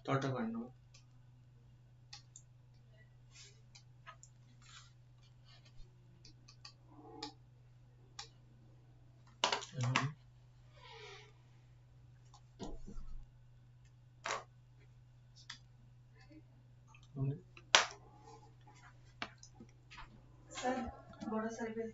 thought of unknown. Sir, border survey.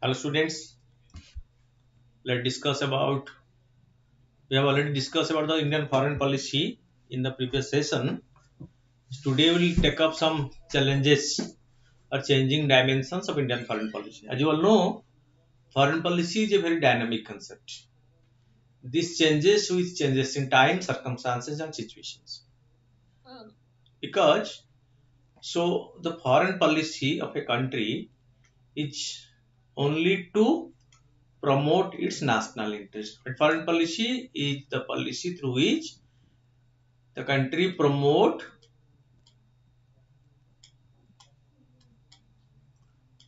Hello students, let's discuss about, we have already discussed about the Indian foreign policy in the previous session. Today we will take up some challenges or changing dimensions of Indian foreign policy. As you all know, foreign policy is a very dynamic concept. This changes with changes in time, circumstances and situations. Because so the foreign policy of a country is only to promote its national interest. But foreign policy is the policy through which the country promote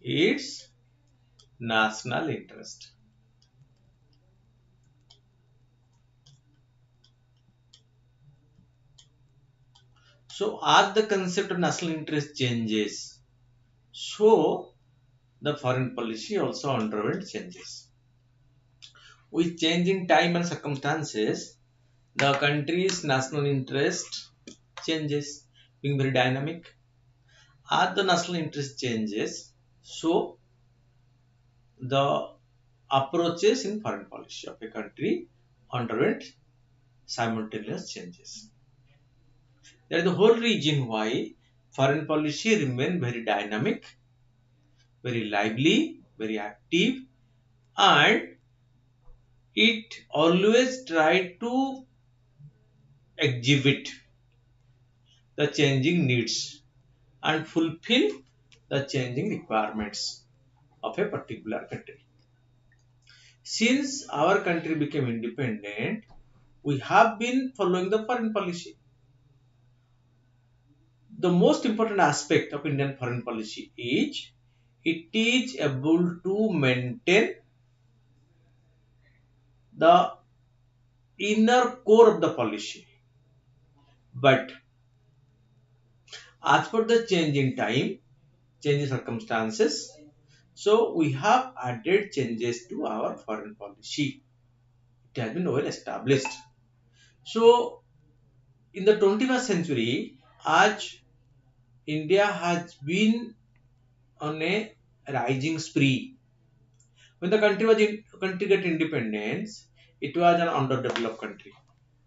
its national interest. So as the concept of national interest changes, so the foreign policy also underwent changes. With changing time and circumstances, the country's national interest changes, being very dynamic. As the national interest changes, so the approaches in foreign policy of a country underwent simultaneous changes. That is the whole reason why foreign policy remain very dynamic, very lively, very active, and it always try to exhibit the changing needs and fulfill the changing requirements of a particular country. Since our country became independent, we have been following the foreign policy. The most important aspect of Indian foreign policy is it is able to maintain the inner core of the policy. But as per the change in time, change in circumstances, so we have added changes to our foreign policy. It has been well established. So in the 21st century, as India has been on a rising spree. When the country got independence, it was an underdeveloped country.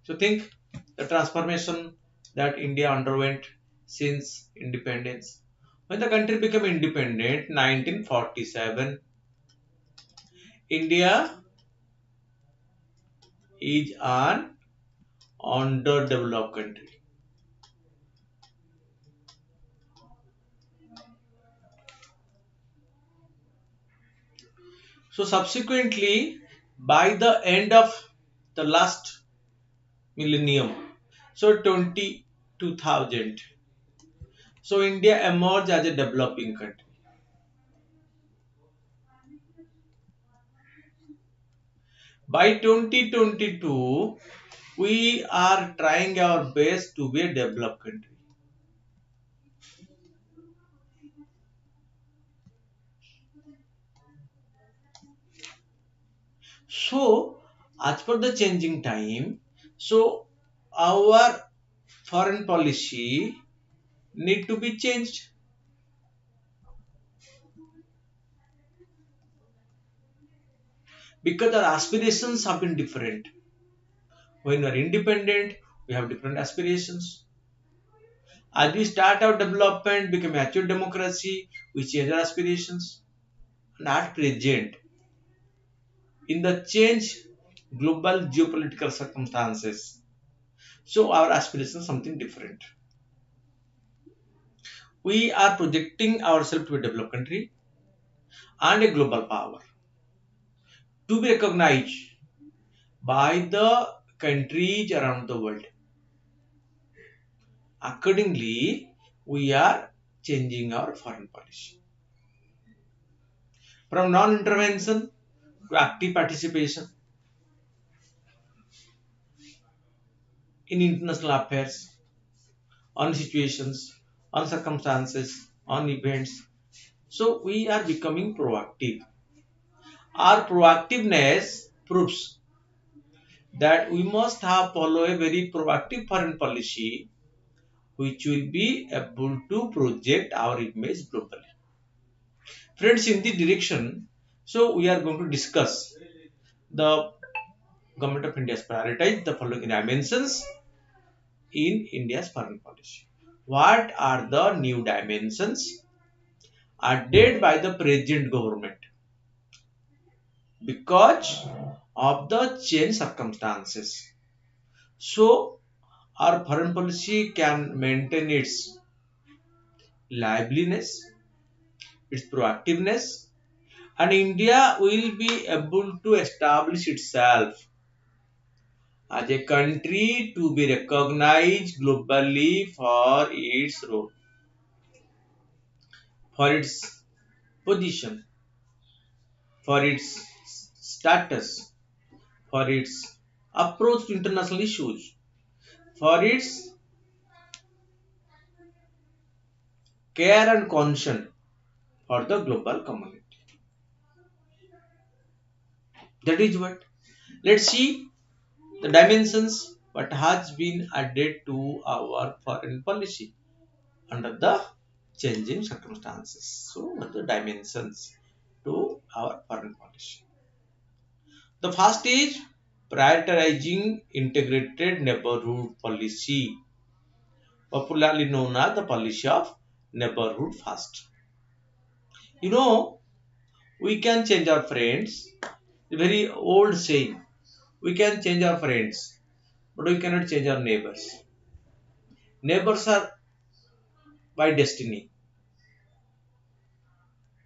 So think the transformation that India underwent since independence. When the country became independent, 1947, India is an underdeveloped country. So subsequently, by the end of the last millennium, so 2000, so India emerged as a developing country. By 2022, we are trying our best to be a developed country. So, as per the changing time, so our foreign policy need to be changed because our aspirations have been different. When we are independent, we have different aspirations. As we start our development, become mature democracy, we change our aspirations. And at present, in the change global geopolitical circumstances, so our aspirations something different. We are projecting ourselves to a developed country and a global power to be recognized by the countries around the world. Accordingly, we are changing our foreign policy from non-intervention to active participation in international affairs, on situations, on circumstances, on events. So we are becoming proactive. Our proactiveness proves that we must have follow a very proactive foreign policy which will be able to project our image globally. Friends, in this direction, so we are going to discuss the Government of India's prioritize the following dimensions in India's foreign policy. What are the new dimensions added by the present government because of the change circumstances? So, our foreign policy can maintain its liveliness, its proactiveness, and India will be able to establish itself as a country to be recognized globally for its role, for its position, for its status, for its approach to international issues, for its care and concern for the global community. That is what. Let's see the dimensions what has been added to our foreign policy under the changing circumstances. So, what are the dimensions to our foreign policy? The first is prioritizing integrated neighborhood policy, popularly known as the policy of neighborhood first. You know, we can change our friends. A very old saying. We can change our friends, but we cannot change our neighbors. Neighbors are by destiny.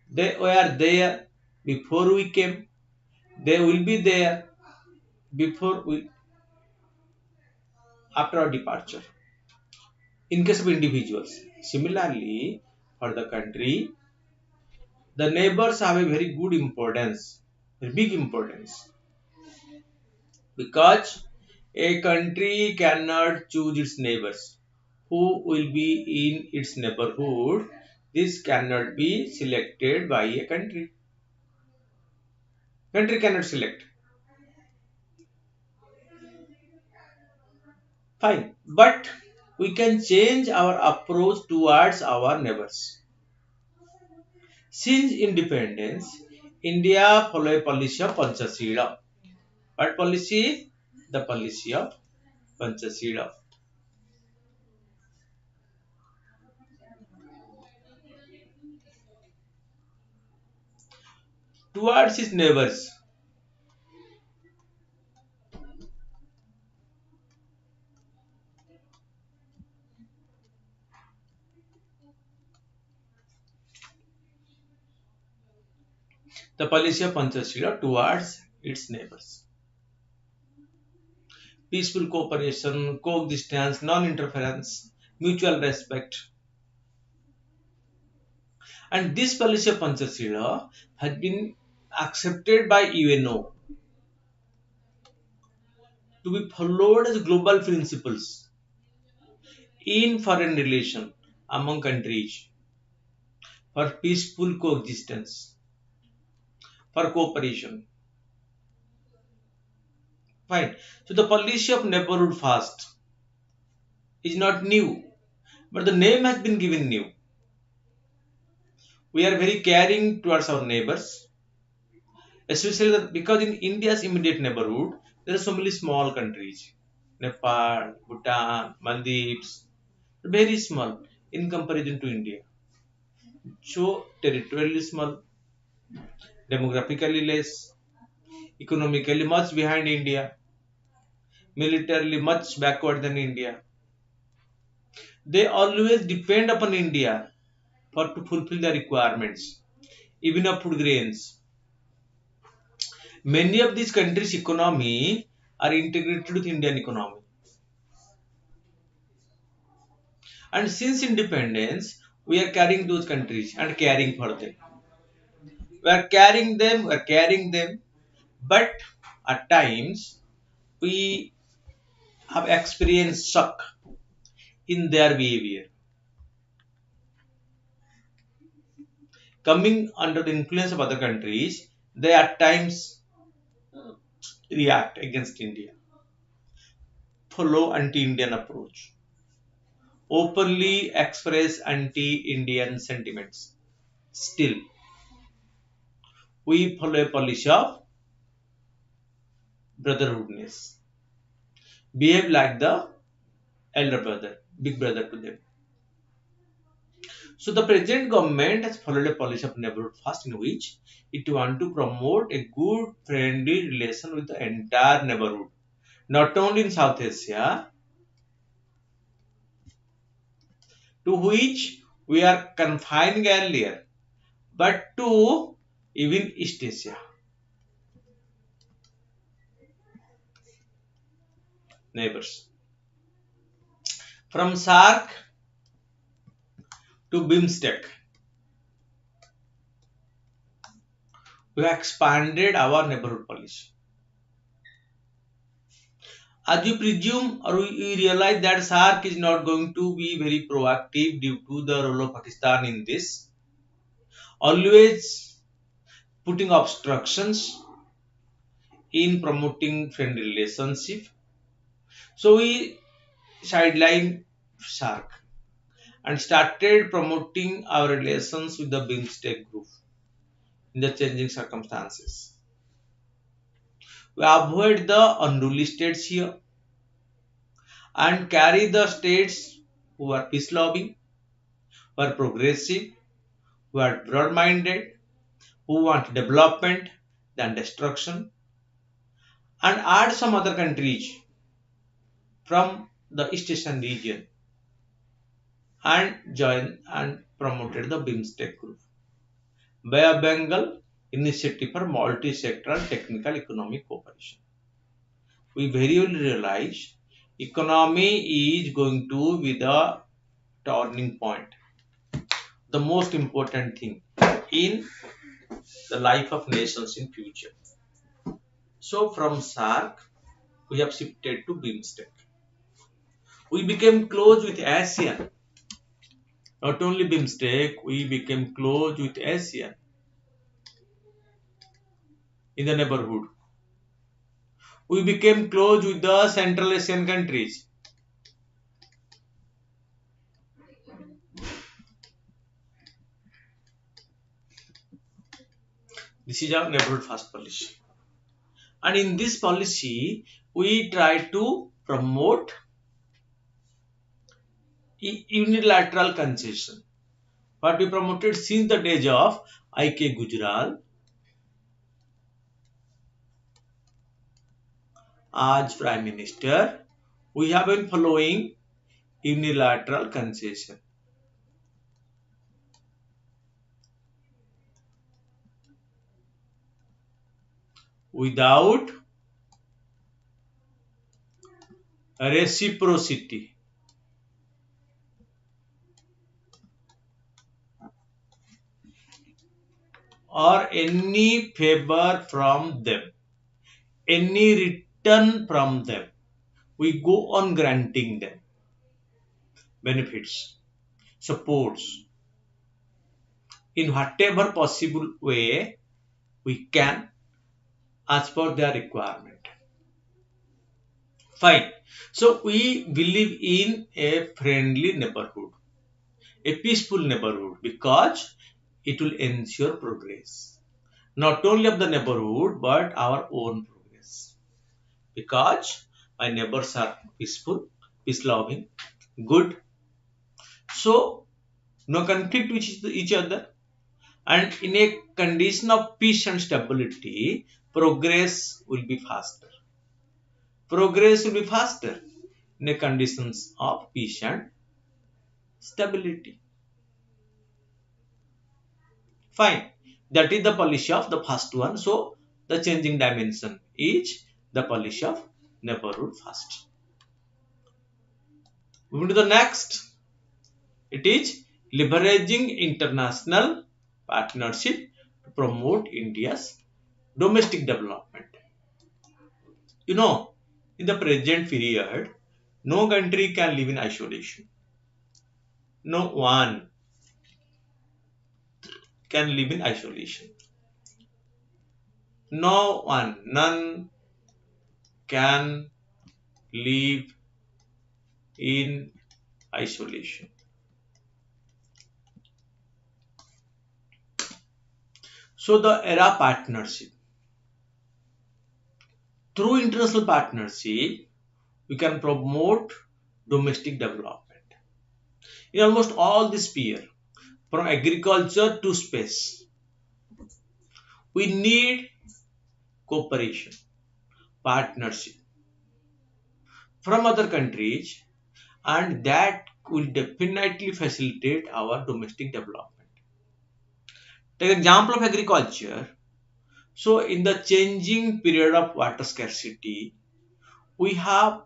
They were there before we came. They will be there before we after our departure. In case of individuals, similarly for the country, the neighbors have a very good importance, a big importance, because a country cannot choose its neighbors who will be in its neighborhood. This cannot be selected by a country. Country cannot select. Fine, but we can change our approach towards our neighbors. Since independence, India follow a policy of Panchashila. What policy? The policy of Panchashila. Towards its neighbors, the policy of Panchashila towards its neighbors. Peaceful cooperation, coexistence, non-interference, mutual respect. And this policy of Panchashila has been accepted by UNO to be followed as global principles in foreign relation among countries for peaceful coexistence, for cooperation. Fine. So the policy of neighborhood first is not new, but the name has been given new. We are very caring towards our neighbors, especially because in India's immediate neighborhood, there are so many small countries. Nepal, Bhutan, Maldives, very small in comparison to India. So territorially small, demographically less, economically much behind India, militarily much backward than India. They always depend upon India for to fulfill the requirements, even of food grains. Many of these countries' economy are integrated with Indian economy. And since independence, we are carrying those countries and caring for them. We are carrying them, but at times we have experienced shock in their behavior. Coming under the influence of other countries, they at times react against India, follow anti-Indian approach, openly express anti-Indian sentiments. Still, we follow a policy of brotherhoodness, behave like the elder brother, big brother to them. So the present government has followed a policy of neighborhood first in which it wants to promote a good friendly relation with the entire neighborhood, not only in South Asia, to which we are confining earlier, but to even East Asia neighbors. From SARC to BIMSTEC, we have expanded our neighborhood policy. As you presume or you realize that SARC is not going to be very proactive due to the role of Pakistan in this, always putting obstructions in promoting friendly relationship. So we sidelined SARC and started promoting our relations with the BIMSTEC group in the changing circumstances. We avoid the unruly states here and carry the states who are peace loving, who are progressive, who are broad minded, who want development than destruction, and add some other countries from the East Asian region and join and promoted the BIMSTEC group. Bay of Bengal Initiative for Multi-Sectoral Technical Economic Cooperation. We very well realize economy is going to be the turning point, the most important thing in the life of nations in future. So from SARC, we have shifted to BIMSTEC. We became close with ASEAN. Not only BIMSTEC, we became close with ASEAN in the neighborhood. We became close with the Central Asian countries. This is our neighborhood first policy. And in this policy, we try to promote unilateral concession. What we promoted since the days of I.K. Gujral as Prime Minister, we have been following unilateral concession. Without reciprocity. Or any favor from them, any return from them. We go on granting them benefits, supports in whatever possible way we can as per their requirement. Fine. So we believe in a friendly neighborhood, a peaceful neighborhood, because it will ensure progress. Not only of the neighborhood, but our own progress. Because my neighbors are peaceful, peace loving, good. So no conflict with each other. And in a condition of peace and stability, progress will be faster. Progress will be faster in a conditions of peace and stability. Fine. That is the policy of the first one. So the changing dimension is the policy of neighborhood first. Moving to the next, it is leveraging international partnership to promote India's domestic development. You know, in the present period, no country can live in isolation. No one can live in isolation. No one, none can live in isolation. So the era partnership. Through international partnership, we can promote domestic development. In almost all the sphere, from agriculture to space, we need cooperation, partnership from other countries, and that will definitely facilitate our domestic development. Take example of agriculture. So in the changing period of water scarcity, we have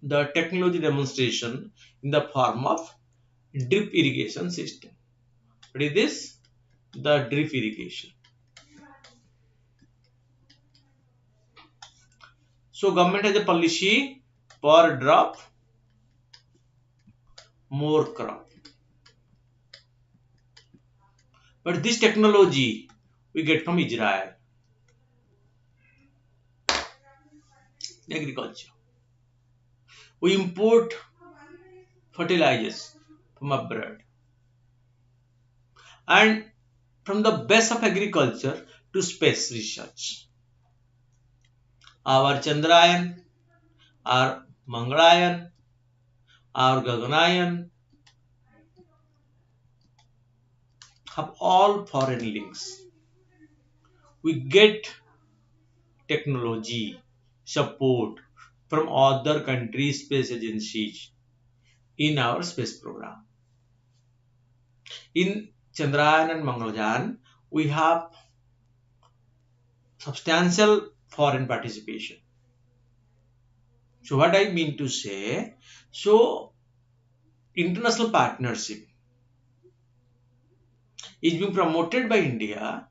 the technology demonstration in the form of drip irrigation system. What is this? The drip irrigation. So government has a policy per drop more crop. But this technology we get from Israel, agriculture. We import fertilizers from abroad. And from the best of agriculture to space research. Our Chandrayaan, our Mangalayan, our Gaganayan have all foreign links. We get technology support from other countries' space agencies in our space program. In Chandrayaan and Mangalyaan, we have substantial foreign participation. So what I mean to say, so international partnership is being promoted by India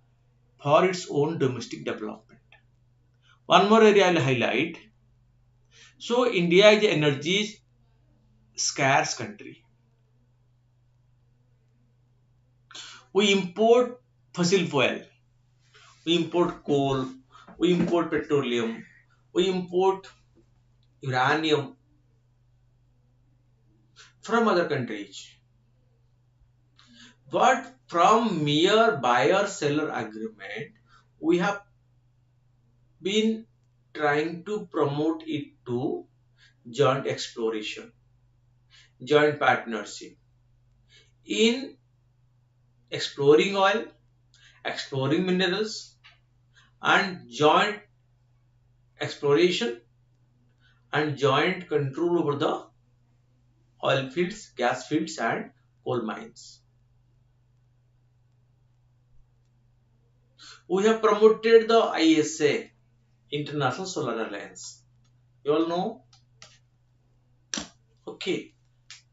for its own domestic development. One more area I'll highlight. So India is an energy scarce country. We import fossil fuel, we import coal, we import petroleum, we import uranium from other countries. But from mere buyer-seller agreement, we have been trying to promote it to joint exploration, joint partnership in exploring oil, exploring minerals, and joint exploration and joint control over the oil fields, gas fields, and coal mines. We have promoted the ISA, International Solar Alliance. You all know? Okay.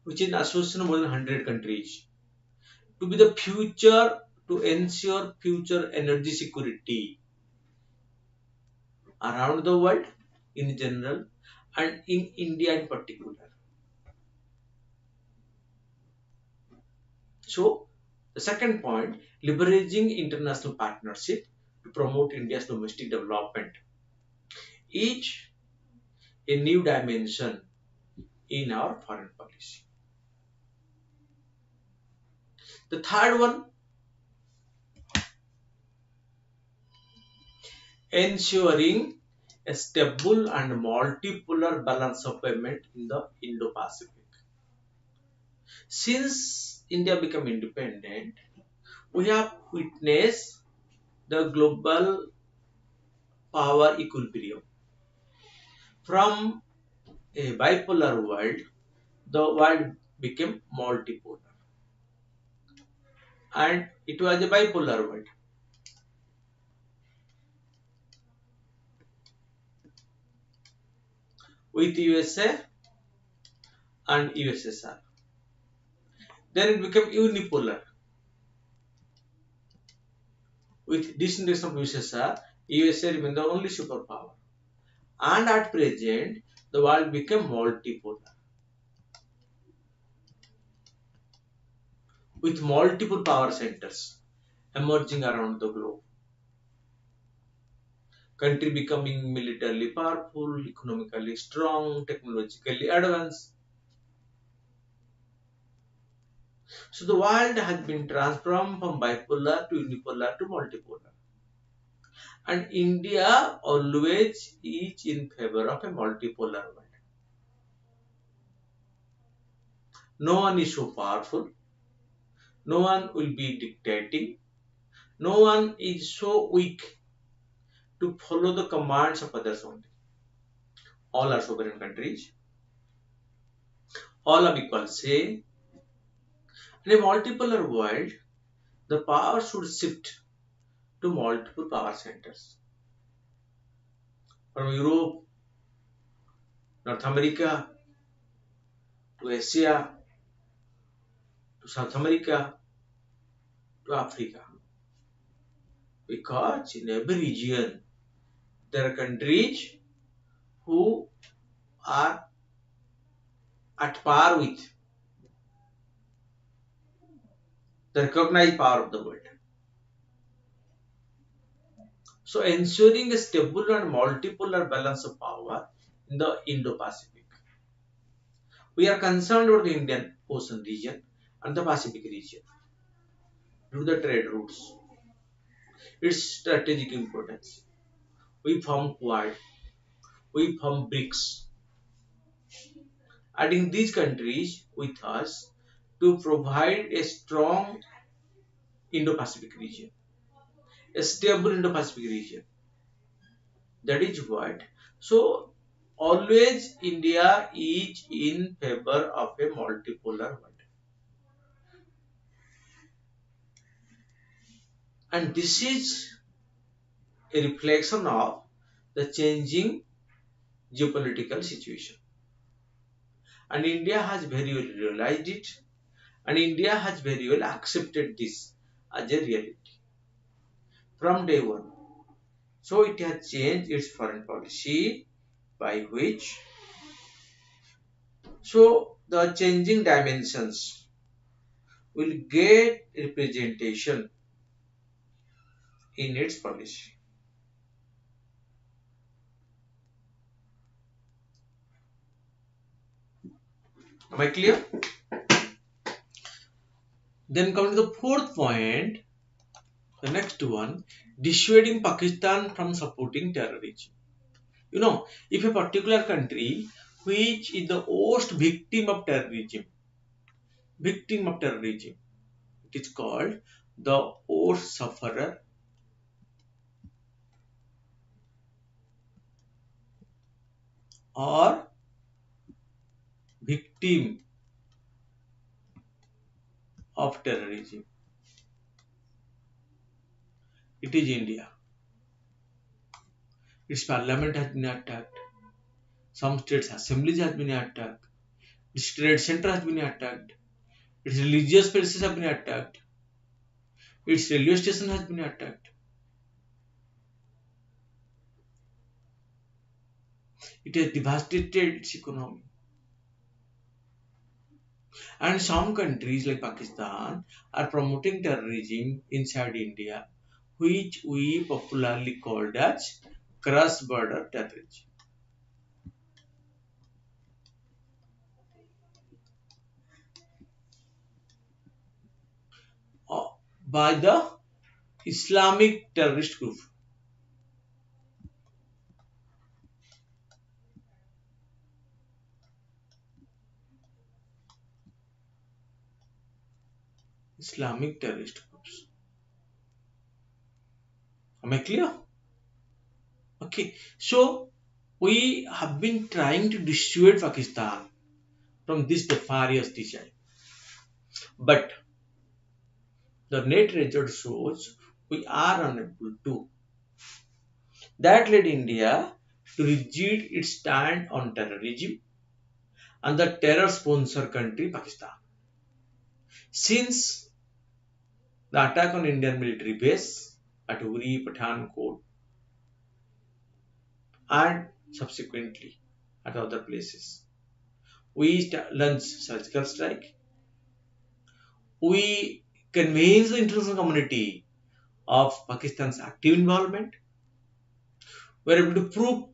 Which is an association of more than 100 countries. To be the future, to ensure future energy security around the world in general and in India in particular. So, the second point, leveraging international partnership to promote India's domestic development. Each a new dimension in our foreign policy. The third one, ensuring a stable and multipolar balance of payment in the Indo-Pacific. Since India became independent, we have witnessed the global power equilibrium. From a bipolar world, the world became multipolar. And it was a bipolar world. With USA and USSR. Then it became unipolar. With disintegration of USSR, USA remained the only superpower. And at present, the world became multipolar. With multiple power centers emerging around the globe. Country becoming militarily powerful, economically strong, technologically advanced. So the world has been transformed from bipolar to unipolar to multipolar. And India always is in favor of a multipolar world. No one is so powerful. No one will be dictating. No one is so weak to follow the commands of others only. All are sovereign countries. All have equal say. In a multipolar world, the power should shift to multiple power centers. From Europe, North America, to Asia, to South America, to Africa. Because in every region, there are countries who are at par with the recognized power of the world. So ensuring a stable and multipolar balance of power in the Indo-Pacific. We are concerned about the Indian Ocean region and the Pacific region due to the trade routes, its strategic importance. We form Quad, we form BRICS, adding these countries with us to provide a strong Indo-Pacific region, a stable Indo-Pacific region. That is what. So always India is in favor of a multipolar world. And this is a reflection of the changing geopolitical situation. And India has very well realized it, and India has very well accepted this as a reality from day one. So it has changed its foreign policy by which the changing dimensions will get representation in its policy. Am I clear? Then coming to the fourth point, the next one, dissuading Pakistan from supporting terrorism. You know, if a particular country which is the worst victim of terrorism, it is called the worst sufferer or victim of terrorism. It is India. Its parliament has been attacked. Some states' assemblies have been attacked. Its trade center has been attacked. Its religious places have been attacked. Its railway station has been attacked. It has devastated its economy. And some countries like Pakistan are promoting terrorism inside India, which we popularly called as cross-border terrorism. by the Islamic terrorist group. Islamic terrorist groups. Am I clear? Okay. So we have been trying to dissuade Pakistan from this nefarious design. But the net result shows we are unable to. That led India to rigid its stand on terrorism and the terror sponsor country Pakistan. Since the attack on Indian military base at Uri, Pathankot, and subsequently at other places, we launched surgical strike. We convinced the international community of Pakistan's active involvement. We were able to prove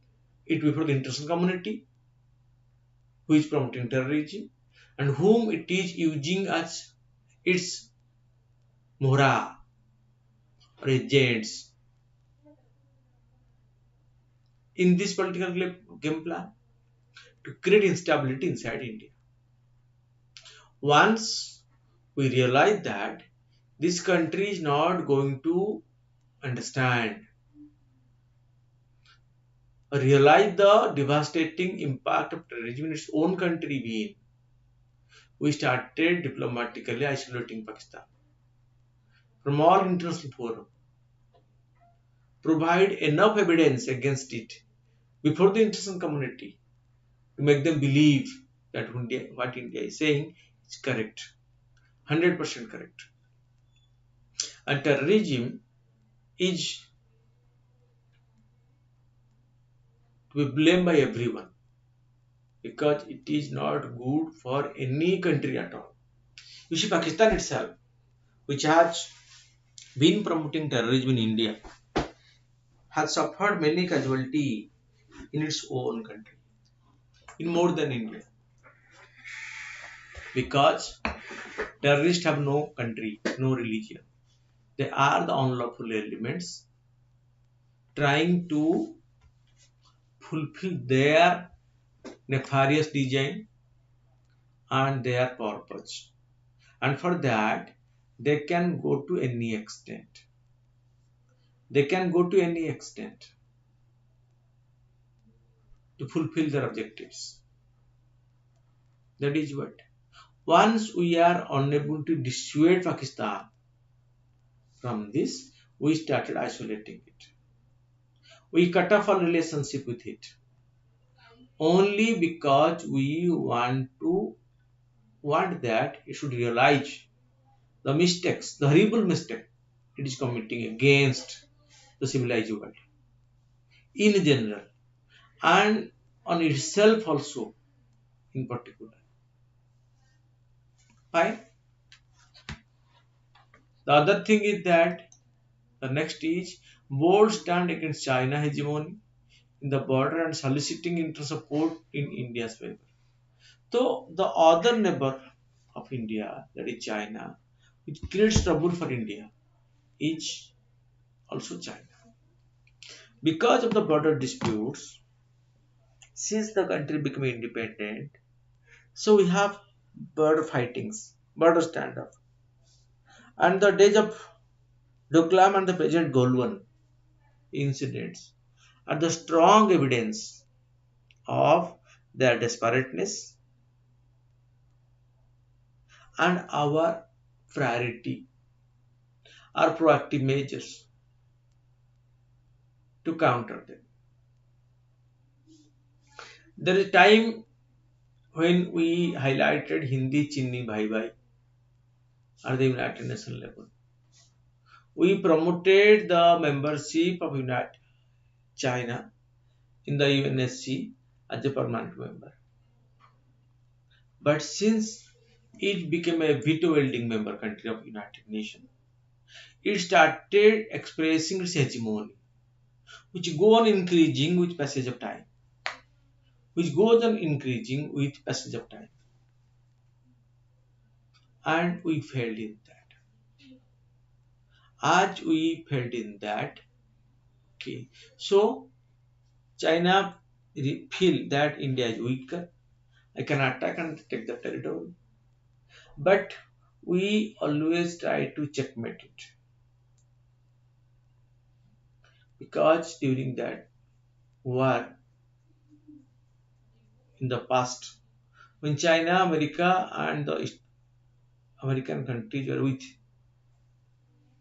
it before the international community who is promoting terrorism and whom it is using as its mohra or agents in this political game plan to create instability inside India. Once we realize that this country is not going to understand or realize the devastating impact of terrorism in its own country, we started diplomatically isolating Pakistan from all international forums, provide enough evidence against it before the international community to make them believe that what India is saying is correct, 100% correct. And terrorism is to be blamed by everyone because it is not good for any country at all. You see, Pakistan itself, which has been promoting terrorism in India, has suffered many casualties in its own country, in more than India, because terrorists have no country, no religion. They are the unlawful elements trying to fulfill their nefarious design and their purpose. And for that, they can go to any extent. They can go to any extent to fulfill their objectives. That is what. Once we are unable to dissuade Pakistan from this, we started isolating it. We cut off our relationship with it only because we want that it should realize the mistakes, the horrible mistake it is committing against the civilized world in general and on itself also in particular. Fine. The other thing is that the next is bold stand against China hegemony in the border and soliciting inter support in India's favor. So the other neighbor of India, that is China, which creates trouble for India, is also China. Because of the border disputes, since the country became independent, so we have border fightings, border standoff. And the days of Doklam and the President Golwan incidents are the strong evidence of their desperateness and our priority, our proactive measures to counter them. There is a time when we highlighted Hindi Chinni Bhai Bhai at the United Nations level. We promoted the membership of United China in the UNSC as a permanent member. But since it became a veto-wielding member country of United Nations, it started expressing its hegemony, which go on increasing with passage of time, and we failed in that. as we felt in that, okay, so China feel that India is weaker, I can attack and take the territory, but we always try to checkmate it because during that war in the past, when China, America, and the American countries were with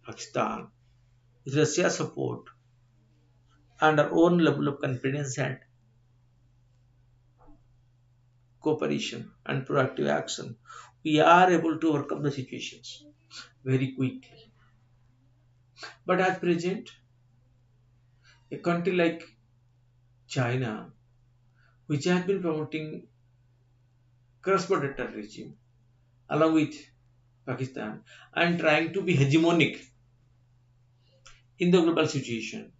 Pakistan, with Russia support and our own level of confidence and cooperation and proactive action, we are able to overcome the situations very quickly. But at present, a country like China, which has been promoting cross-border terrorism along with Pakistan and trying to be hegemonic in the global situation,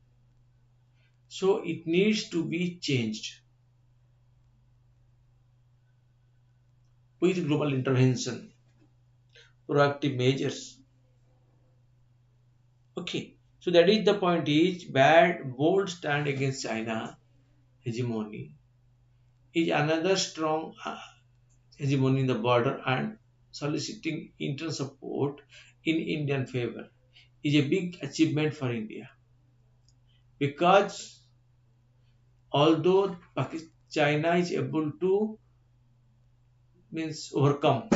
so it needs to be changed with global intervention, proactive measures. Okay, so that is the point is bad bold stand against China hegemony is another strong hegemony in the border and soliciting internal support in Indian favor is a big achievement for India because although China is able to means overcome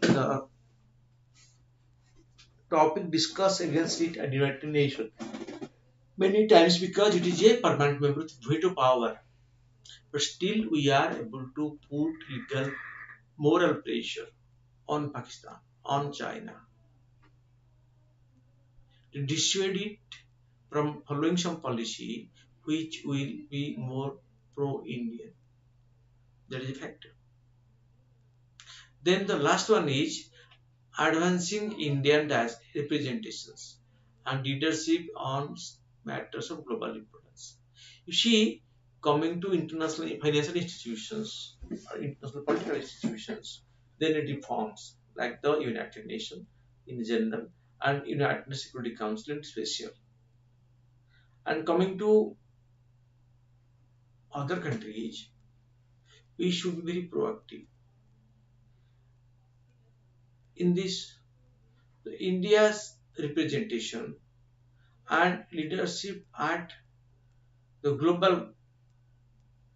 the topic discussed against it at the United Nations many times because it is a permanent member with veto power, but still we are able to put legal moral pressure on Pakistan, on China to dissuade it from following some policy which will be more pro-Indian. That is a factor. Then the last one is advancing Indian representations and leadership on matters of global importance. You see, coming to international financial institutions or international political institutions, they need reforms like the United Nations in general and United Security Council in special. And coming to other countries, we should be very proactive in this. India's representation and leadership at the global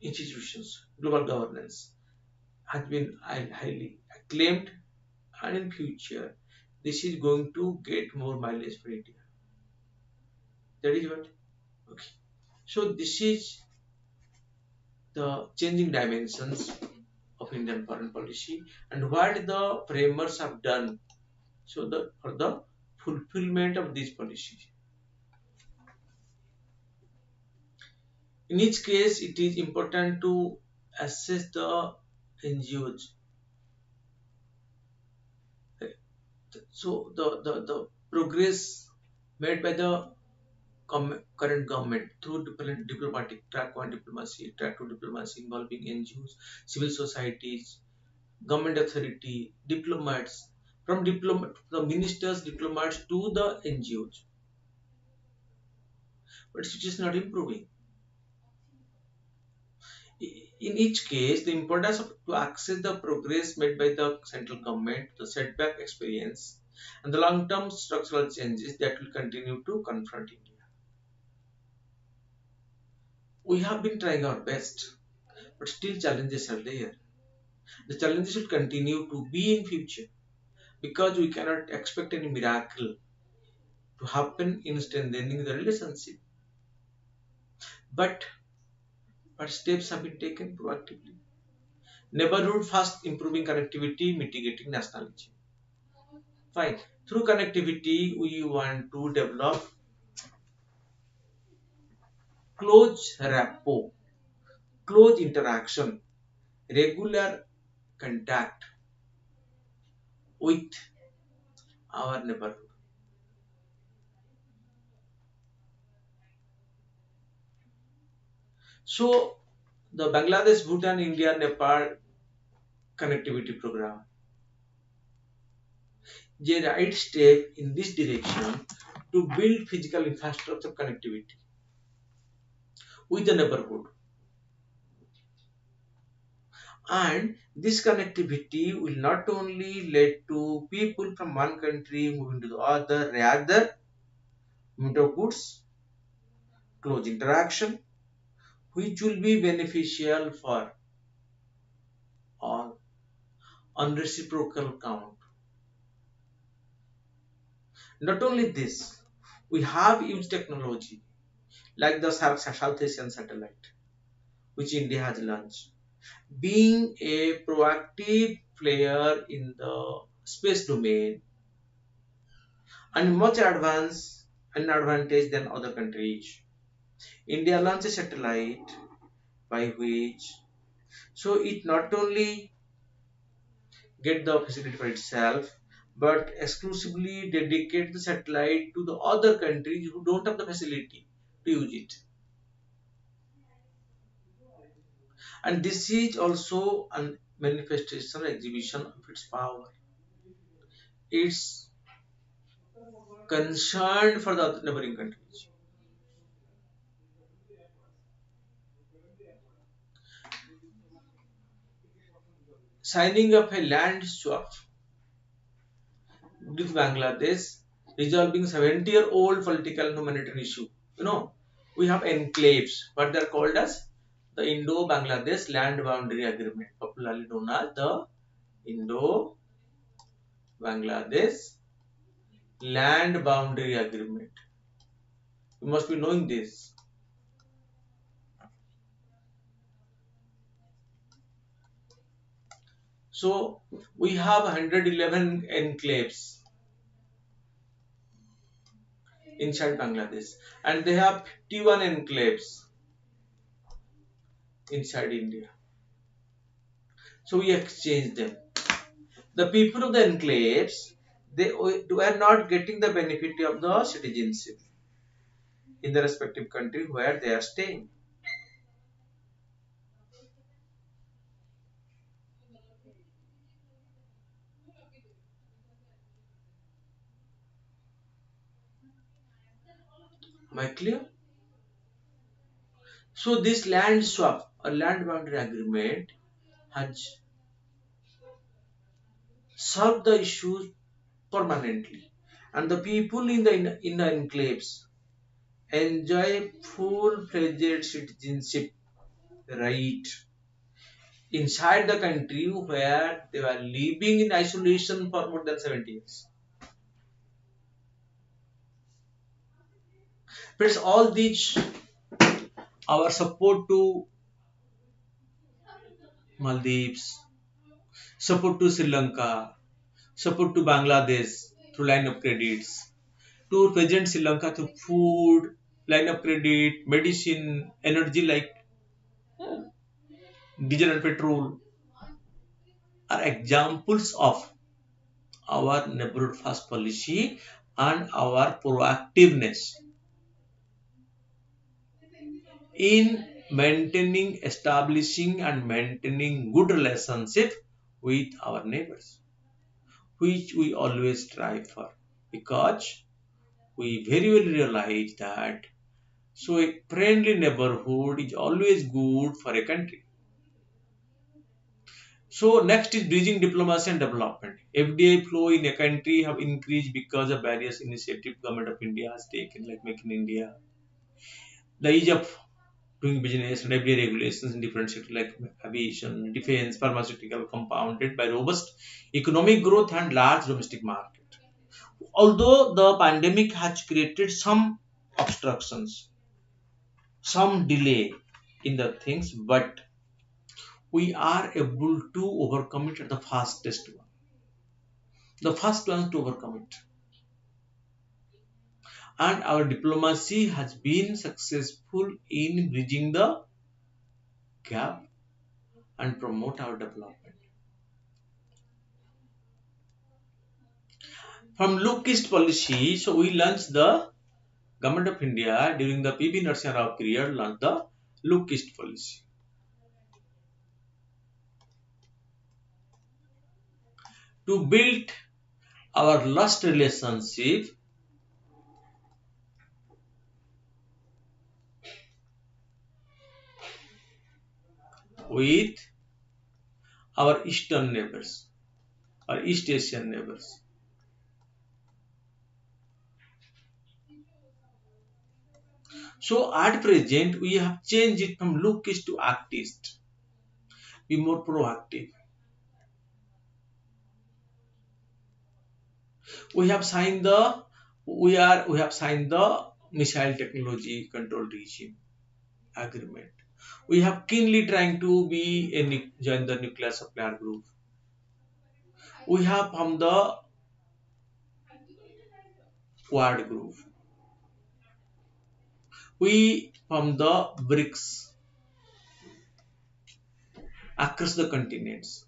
institutions, global governance has been highly acclaimed, and in future this is going to get more mileage for India. That is what. Okay. So this is the changing dimensions of Indian foreign policy and what the framers have done. So the for the fulfillment of these policies. In each case, it is important to assess the NGOs. So the progress made by the current government through different diplomatic track one diplomacy, track two diplomacy involving NGOs, civil societies, government authority, diplomats, from the ministers, diplomats to the NGOs. But it is not improving. In each case, the importance of to access the progress made by the central government, the setback experience, and the long-term structural changes that will continue to confront India. We have been trying our best, but still challenges are there. The challenges will continue to be in future because we cannot expect any miracle to happen in strengthening the relationship. But steps have been taken proactively. Neighborhood first improving connectivity, mitigating nationalism. Fine. Through connectivity, we want to develop close rapport, close interaction, regular contact with our neighborhood. So, the Bangladesh, Bhutan, India, Nepal connectivity program the right step in this direction to build physical infrastructure connectivity with the neighborhood. And this connectivity will not only lead to people from one country moving to the other, rather movement of goods, close interaction, which will be beneficial for all on reciprocal count. Not only this, we have used technology like the South Asian satellite, which India has launched. Being a proactive player in the space domain and much advanced and advantage than other countries. India launched a satellite by which so it not only get the facility for itself but exclusively dedicate the satellite to the other countries who don't have the facility to use it. And this is also a manifestation exhibition of its power. It's concerned for the neighboring countries. Signing up a land swap with Bangladesh, resolving 70-year-old political and humanitarian issue. You know, we have enclaves, what they're called as the Indo-Bangladesh Land Boundary Agreement, popularly known as the Indo-Bangladesh Land Boundary Agreement. You must be knowing this. So we have 111 enclaves inside Bangladesh, and they have 51 enclaves inside India. So we exchange them. The people of the enclaves, they were not getting the benefit of the citizenship in the respective country where they are staying. Am I clear? So this land swap or land boundary agreement has solved the issues permanently, and the people in the enclaves enjoy full-fledged citizenship right inside the country where they were living in isolation for more than 70 years. But all these, our support to Maldives, support to Sri Lanka, support to Bangladesh through line of credits, to present Sri Lanka through food, line of credit, medicine, energy like diesel and petrol are examples of our neighborhood first policy and our proactiveness in maintaining, establishing and maintaining good relationship with our neighbors, which we always strive for, because we very well realize that so a friendly neighborhood is always good for a country. So next is bridging diplomacy and development. FDI flow in a country have increased because of various initiatives government of India has taken, like Make in India, the ease of doing business and FDI regulations in different sectors like aviation, defense, pharmaceutical, compounded by robust economic growth and large domestic market. Although the pandemic has created some obstructions, some delay in the things, but we are able to overcome it at the fastest one. The first one to overcome it. And our diplomacy has been successful in bridging the gap and promote our development. From look east policy, so we launched the government of India during the PB Narasimha Rao period launched the look east policy to build our lust relationship with our eastern neighbors, our East Asian neighbors. So at present, we have changed it from lookist to actist, be more proactive. We have signed the we have signed the missile technology control regime agreement. We have keenly trying to be join the nuclear supplier group. We have from the Quad group. We from the BRICS across the continents.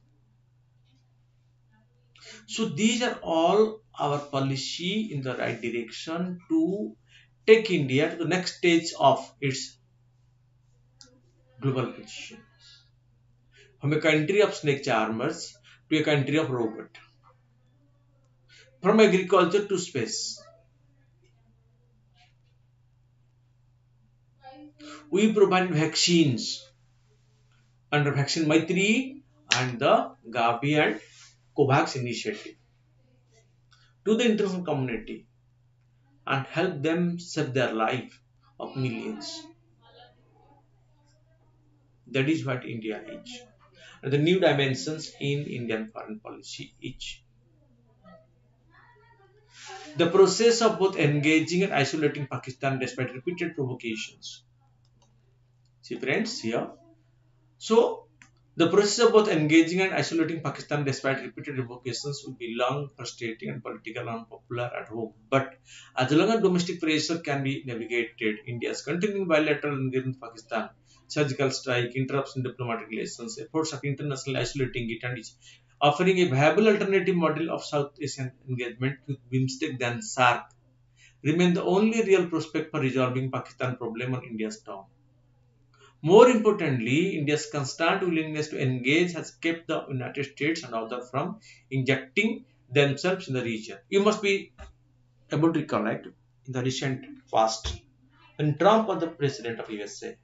So these are all our policy in the right direction to take India to the next stage of its global position. From a country of snake charmers to a country of robot. From agriculture to space. We provide vaccines under Vaccine Maitri and the Gavi and COVAX initiative to the international community and help them save their life of millions. That is what India is. And the new dimensions in Indian foreign policy is the process of both engaging and isolating Pakistan despite repeated provocations. See friends here. So the process of both engaging and isolating Pakistan despite repeated provocations would be long, frustrating and politically unpopular at home. But as long as domestic pressure can be navigated, India's continuing bilateral engagement with Pakistan, surgical strike, interrupts in diplomatic relations, efforts of internationally isolating it and is offering a viable alternative model of South Asian engagement with BIMSTEC than SARC, remain the only real prospect for resolving Pakistan problem on India's terms. More importantly, India's constant willingness to engage has kept the United States and others from injecting themselves in the region. You must be able to recollect in the recent past when Trump was the president of USA.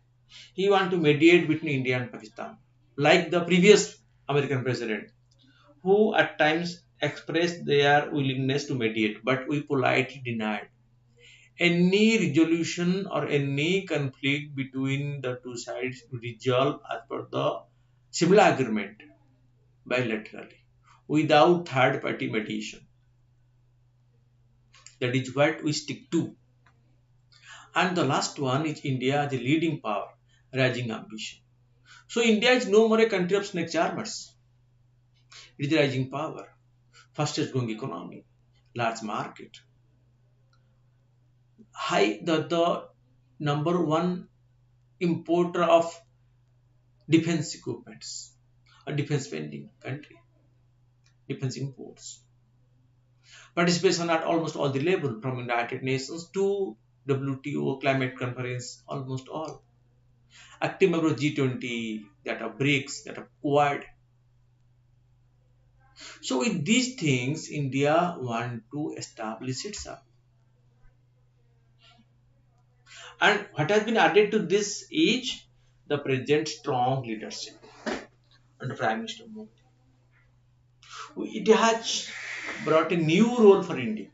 He wanted to mediate between India and Pakistan, like the previous American president, who at times expressed their willingness to mediate, but we politely denied any resolution or any conflict between the two sides to resolve as per the Simla agreement bilaterally without third party mediation. That is what we stick to. And the last one is India as a leading power, rising ambition. So India is no more a country of snake charmers. It is a rising power, fastest growing economy, large market, the number one importer of defense equipments, a defense spending country, defense imports. Participation at almost all the level, from United Nations to WTO climate conference, almost all. Active member of G20, that are BRICS, that are Quad. So with these things, India want to establish itself. And what has been added to this is the present strong leadership under Prime Minister Modi. It has brought a new role for India,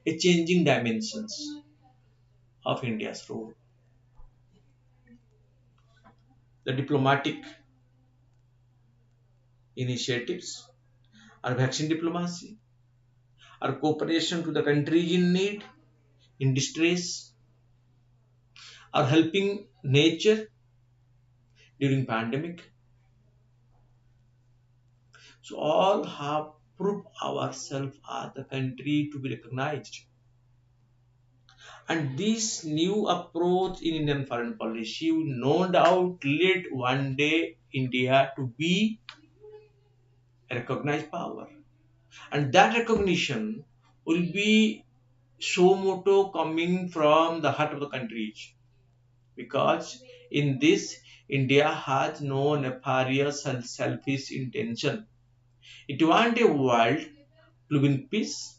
a changing dimensions of India's role. The diplomatic initiatives, our vaccine diplomacy, our cooperation to the countries in need, in distress, our helping nature during pandemic. So all have proved ourselves as the country to be recognized. And this new approach in Indian foreign policy will no doubt lead one day India to be a recognized power. And that recognition will be so moto coming from the heart of the country. Because in this, India has no nefarious and selfish intention. It wants a world to win peace,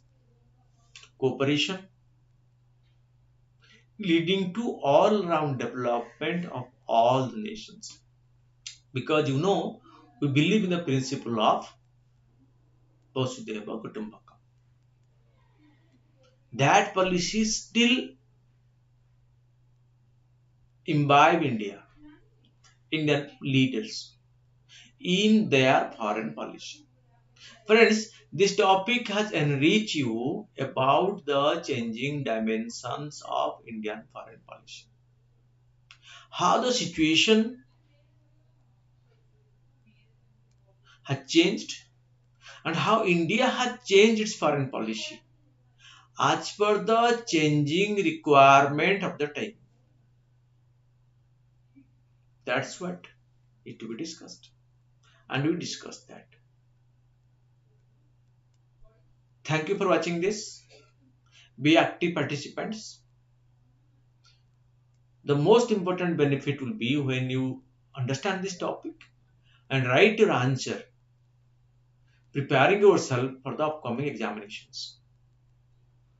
cooperation, leading to all-round development of all the nations. Because we believe in the principle of Vasudhaiva Kutumbakam. That policy still imbibe Indian leaders in their foreign policy. Friends, this topic has enriched you about the changing dimensions of Indian foreign policy. How the situation has changed and how India has changed its foreign policy as per the changing requirement of the time. That's what it to be discussed. And we discussed that. Thank you for watching this. Be active participants. The most important benefit will be when you understand this topic and write your answer, preparing yourself for the upcoming examinations.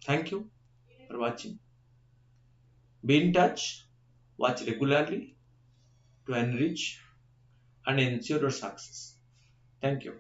Thank you for watching. Be in touch, watch regularly to enrich and ensure your success. Thank you.